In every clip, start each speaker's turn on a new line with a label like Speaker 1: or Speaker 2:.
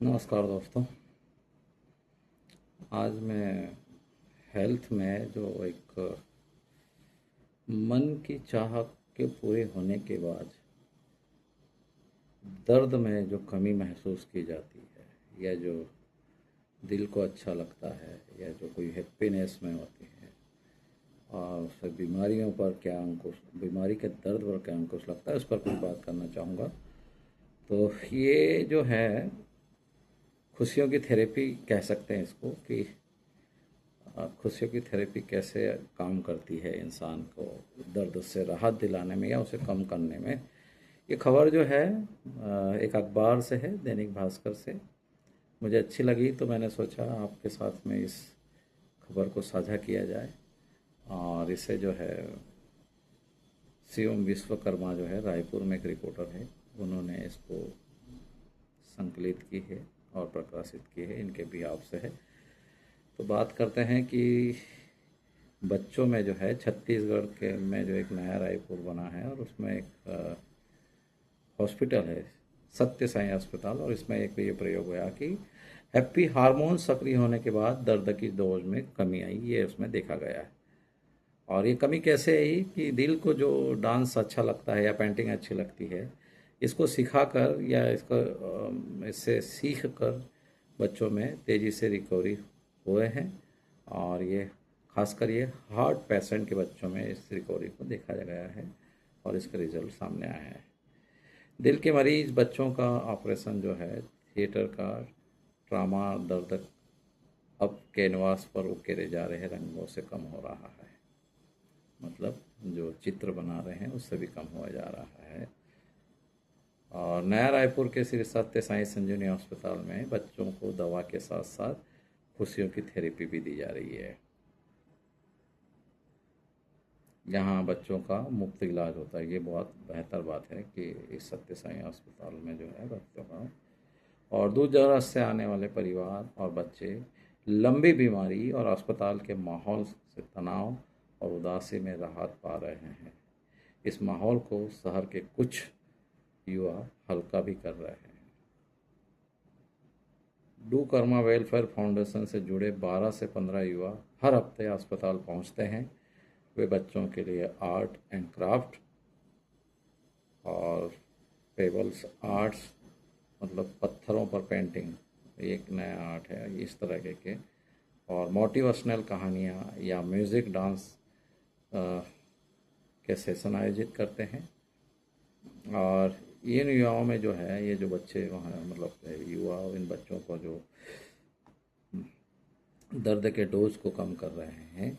Speaker 1: नमस्कार दोस्तों। आज मैं हेल्थ में जो एक मन की चाह के पूरे होने के बाद दर्द में जो कमी महसूस की जाती है या जो दिल को अच्छा लगता है या जो कोई हैप्पीनेस में होती है और फिर बीमारियों पर क्या अंकुश बीमारी के दर्द पर क्या अंकुश लगता है उस पर कुछ बात करना चाहूँगा। तो ये जो है खुशियों की थेरेपी कह सकते हैं इसको कि खुशियों की थेरेपी कैसे काम करती है इंसान को दर्द से राहत दिलाने में या उसे कम करने में। ये खबर जो है एक अखबार से है, दैनिक भास्कर से। मुझे अच्छी लगी तो मैंने सोचा आपके साथ में इस खबर को साझा किया जाए। और इसे जो है शिवम विश्वकर्मा जो है रायपुर में एक रिपोर्टर है, उन्होंने इसको संकलित की है और प्रकाशित की है, इनके बिहाफ से है। तो बात करते हैं कि बच्चों में जो है छत्तीसगढ़ के में जो एक नया रायपुर बना है और उसमें एक हॉस्पिटल है, सत्य साई अस्पताल, और इसमें एक ये प्रयोग हुआ कि हैप्पी हार्मोन सक्रिय होने के बाद दर्द की डोज में कमी आई, ये उसमें देखा गया है। और ये कमी कैसे आई कि दिल को जो डांस अच्छा लगता है या पेंटिंग अच्छी लगती है, इसको सिखाकर या इससे सीख कर बच्चों में तेज़ी से रिकवरी हुए हैं। और ये खासकर ये हार्ट पेशेंट के बच्चों में इस रिकवरी को देखा गया है और इसका रिजल्ट सामने आया है। दिल के मरीज बच्चों का ऑपरेशन जो है, थिएटर का ट्रामा दर्द अब कैनवास पर उकेरे जा रहे रंगों से कम हो रहा है। मतलब जो चित्र बना रहे हैं उससे भी कम हुआ जा रहा है। और नया रायपुर के श्री सत्य साई संजीवनी अस्पताल में बच्चों को दवा के साथ साथ खुशियों की थेरेपी भी दी जा रही है। यहाँ बच्चों का मुफ्त इलाज होता है। ये बहुत बेहतर बात है कि इस सत्य साई अस्पताल में जो है बच्चों का और दूर दराज से आने वाले परिवार और बच्चे लंबी बीमारी और अस्पताल के माहौल से तनाव और उदासी में राहत पा रहे हैं। इस माहौल को शहर के कुछ युवा हल्का भी कर रहे हैं। डू कर्मा वेलफेयर फाउंडेशन से जुड़े 12 से 15 युवा हर हफ्ते अस्पताल पहुंचते हैं। वे बच्चों के लिए आर्ट एंड क्राफ्ट और पेबल्स आर्ट्स, मतलब पत्थरों पर पेंटिंग, एक नया आर्ट है इस तरह के और मोटिवेशनल कहानियाँ या म्यूज़िक डांस के सेशन आयोजित करते हैं। और इन युवाओं में जो है ये जो बच्चे वहाँ मतलब युवा इन बच्चों को जो दर्द के डोज को कम कर रहे हैं,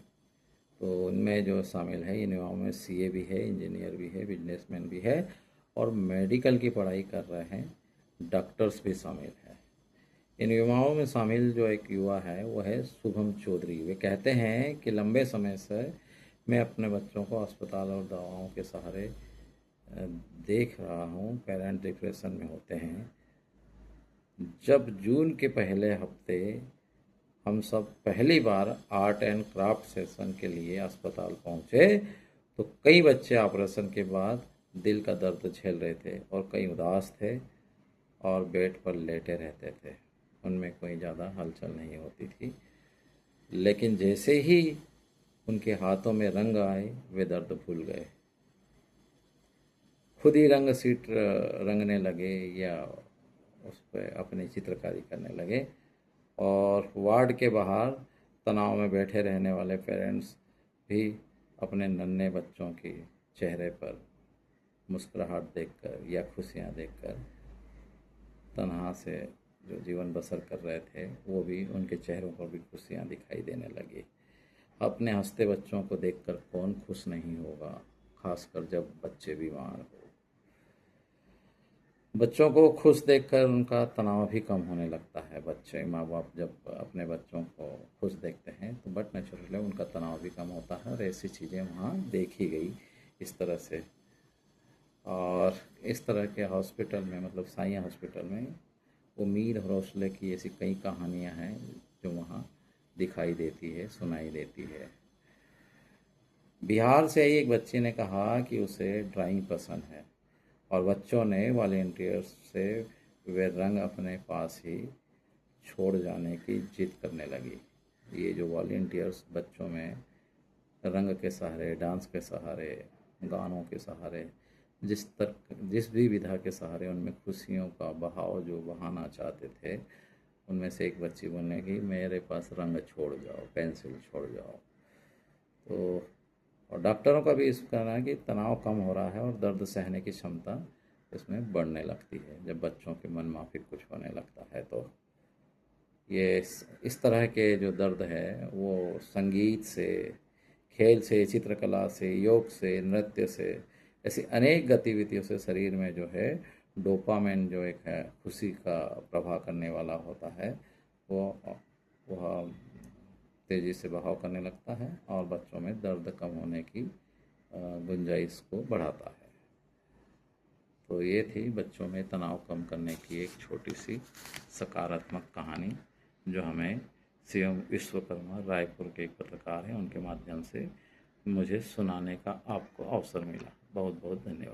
Speaker 1: तो उनमें जो शामिल है इन युवाओं में सीए भी है, इंजीनियर भी है, बिजनेसमैन भी है और मेडिकल की पढ़ाई कर रहे हैं डॉक्टर्स भी शामिल है। इन युवाओं में शामिल जो एक युवा है वो है शुभम चौधरी। वे कहते हैं कि लंबे समय से मैं अपने बच्चों को अस्पताल और दवाओं के सहारे देख रहा हूँ। पेरेंट डिप्रेशन में होते हैं। जब जून के पहले हफ्ते हम सब पहली बार आर्ट एंड क्राफ्ट सेशन के लिए अस्पताल पहुँचे तो कई बच्चे ऑपरेशन के बाद दिल का दर्द झेल रहे थे और कई उदास थे और बेड पर लेटे रहते थे। उनमें कोई ज़्यादा हलचल नहीं होती थी, लेकिन जैसे ही उनके हाथों में रंग आए वे दर्द भूल गए। खुद ही रंग सीट रंगने लगे या उस पर अपनी चित्रकारी करने लगे। और वार्ड के बाहर तनाव में बैठे रहने वाले पेरेंट्स भी अपने नन्हे बच्चों के चेहरे पर मुस्कुराहट देखकर या खुशियाँ देखकर तनहा से जो जीवन बसर कर रहे थे वो भी उनके चेहरों पर भी खुशियाँ दिखाई देने लगी। अपने हंसते बच्चों को देखकर कौन खुश नहीं होगा, खासकर जब बच्चे बीमार हो। बच्चों को खुश देखकर उनका तनाव भी कम होने लगता है। बच्चे माँ बाप जब अपने बच्चों को खुश देखते हैं तो बट नेचुरली उनका तनाव भी कम होता है और ऐसी चीज़ें वहाँ देखी गई इस तरह से। और इस तरह के हॉस्पिटल में मतलब साई हॉस्पिटल में उम्मीद और हौसले की ऐसी कई कहानियाँ हैं जो वहाँ दिखाई देती है, सुनाई देती है। बिहार से आई एक बच्ची ने कहा कि उसे ड्राइंग पसंद है और बच्चों ने वॉलेंटियर्स से वे रंग अपने पास ही छोड़ जाने की जिद करने लगी। ये जो वॉलंटियर्स बच्चों में रंग के सहारे, डांस के सहारे, गानों के सहारे, जिस भी विधा के सहारे उनमें खुशियों का बहाव जो बहाना चाहते थे, उनमें से एक बच्ची बोलने लगी, मेरे पास रंग छोड़ जाओ, पेंसिल छोड़ जाओ। तो और डॉक्टरों का भी इस कहना है कि तनाव कम हो रहा है और दर्द सहने की क्षमता इसमें बढ़ने लगती है जब बच्चों के मन माफिक कुछ होने लगता है। तो ये इस तरह के जो दर्द है वो संगीत से, खेल से, चित्रकला से, योग से, नृत्य से, ऐसी अनेक गतिविधियों से शरीर में जो है डोपामिन जो एक है खुशी का प्रभाव करने वाला होता है, वो वह तेज़ी से बहाव करने लगता है और बच्चों में दर्द कम होने की गुंजाइश को बढ़ाता है। तो ये थी बच्चों में तनाव कम करने की एक छोटी सी सकारात्मक कहानी जो हमें सीएम विश्वकर्मा रायपुर के एक पत्रकार हैं उनके माध्यम से मुझे सुनाने का आपको अवसर मिला। बहुत बहुत धन्यवाद।